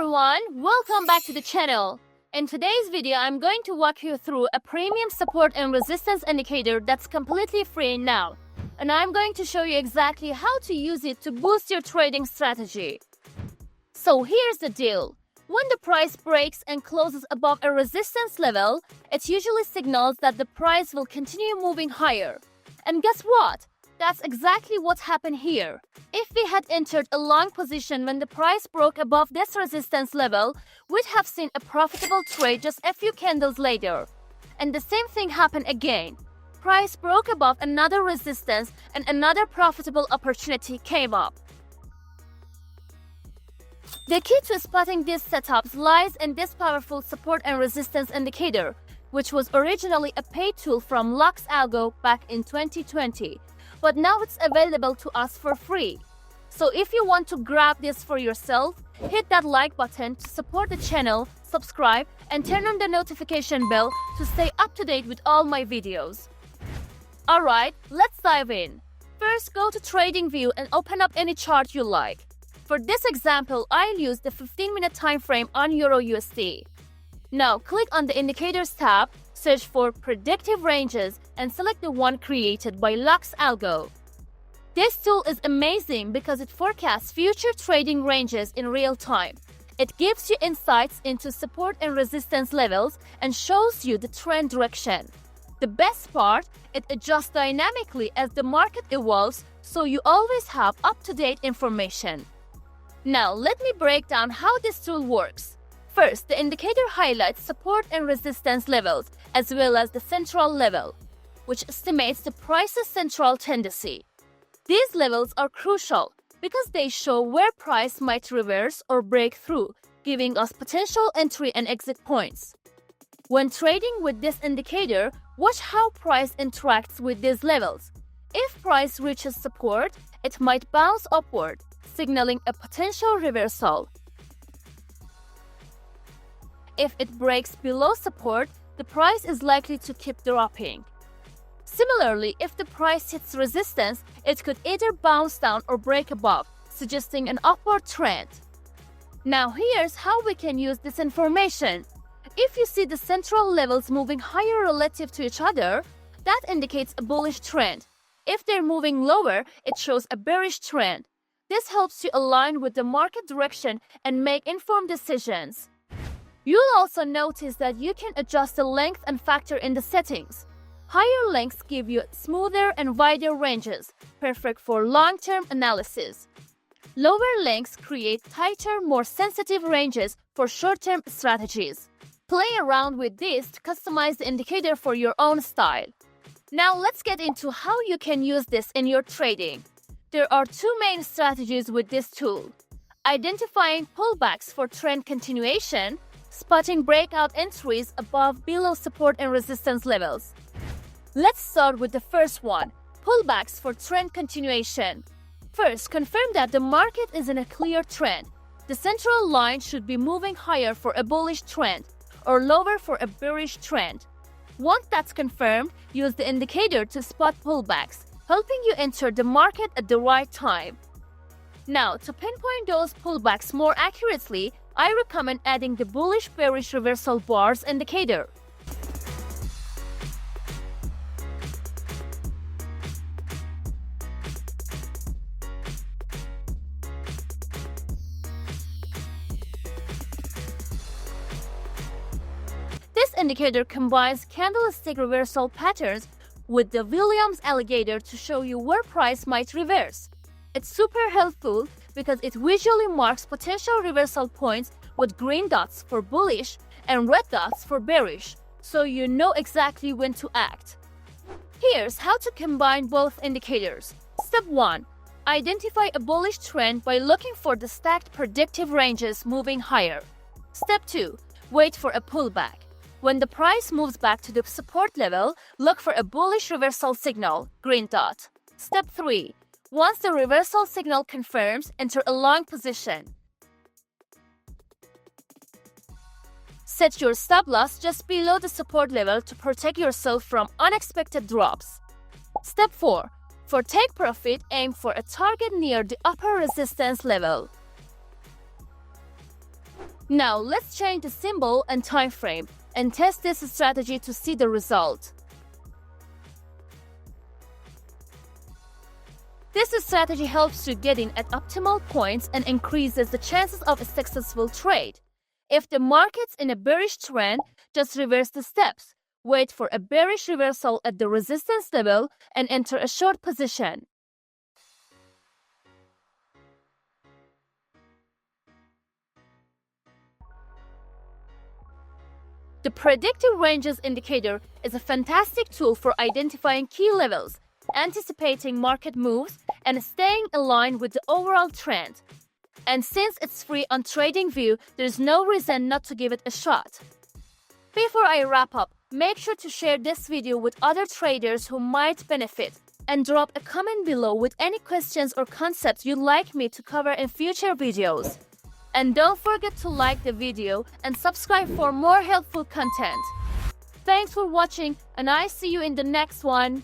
everyone, welcome back to the channel. In today's video, I'm going to walk you through a premium support and resistance indicator that's completely free now. And I'm going to show you exactly how to use it to boost your trading strategy. So here's the deal. When the price breaks and closes above a resistance level, it usually signals that the price will continue moving higher. And guess what? That's exactly what happened here. If we had entered a long position when the price broke above this resistance level, we'd have seen a profitable trade just a few candles later. And the same thing happened again. Price broke above another resistance and another profitable opportunity came up. The key to spotting these setups lies in this powerful support and resistance indicator, which was originally a paid tool from Lux Algo back in 2020. But now it's available to us for free. So if you want to grab this for yourself, hit that like button to support the channel, subscribe, and turn on the notification bell to stay up to date with all my videos. Alright, let's dive in. First, go to TradingView and open up any chart you like. For this example, I'll use the 15-minute time frame on EUR/USD. Now, click on the Indicators tab, search for Predictive Ranges, and select the one created by Lux Algo. This tool is amazing because it forecasts future trading ranges in real time. It gives you insights into support and resistance levels and shows you the trend direction. The best part, it adjusts dynamically as the market evolves, so you always have up-to-date information. Now, let me break down how this tool works. First, the indicator highlights support and resistance levels, as well as the central level, which estimates the price's central tendency. These levels are crucial because they show where price might reverse or break through, giving us potential entry and exit points. When trading with this indicator, watch how price interacts with these levels. If price reaches support, it might bounce upward, signaling a potential reversal. If it breaks below support, the price is likely to keep dropping. Similarly, if the price hits resistance, it could either bounce down or break above, suggesting an upward trend. Now here's how we can use this information. If you see the central levels moving higher relative to each other, that indicates a bullish trend. If they're moving lower, it shows a bearish trend. This helps you align with the market direction and make informed decisions. You'll also notice that you can adjust the length and factor in the settings. Higher lengths give you smoother and wider ranges, perfect for long-term analysis. Lower lengths create tighter, more sensitive ranges for short-term strategies. Play around with this to customize the indicator for your own style. Now let's get into how you can use this in your trading. There are two main strategies with this tool: identifying pullbacks for trend continuation, spotting breakout entries above below support and resistance levels. Let's start with the first one, pullbacks for trend continuation. First, confirm that the market is in a clear trend. The central line should be moving higher for a bullish trend or lower for a bearish trend. Once that's confirmed, use the indicator to spot pullbacks, helping you enter the market at the right time. Now, to pinpoint those pullbacks more accurately, I recommend adding the Bullish-Bearish Reversal Bars indicator. This indicator combines candlestick reversal patterns with the Williams alligator to show you where price might reverse. It's super helpful because it visually marks potential reversal points with green dots for bullish and red dots for bearish, so you know exactly when to act. Here's how to combine both indicators. Step 1. Identify a bullish trend by looking for the stacked predictive ranges moving higher. Step 2. Wait for a pullback. When the price moves back to the support level, look for a bullish reversal signal, green dot. Step 3. Once the reversal signal confirms, enter a long position. Set your stop loss just below the support level to protect yourself from unexpected drops. Step 4. For take profit, aim for a target near the upper resistance level. Now let's change the symbol and time frame and test this strategy to see the result. This strategy helps you get in at optimal points and increases the chances of a successful trade. If the market's in a bearish trend, just reverse the steps. Wait for a bearish reversal at the resistance level and enter a short position. The Predictive Ranges indicator is a fantastic tool for identifying key levels, anticipating market moves, and staying aligned with the overall trend. And since it's free on TradingView, there's no reason not to give it a shot. Before I wrap up, make sure to share this video with other traders who might benefit, and drop a comment below with any questions or concepts you'd like me to cover in future videos. And don't forget to like the video and subscribe for more helpful content. Thanks for watching, and I see you in the next one.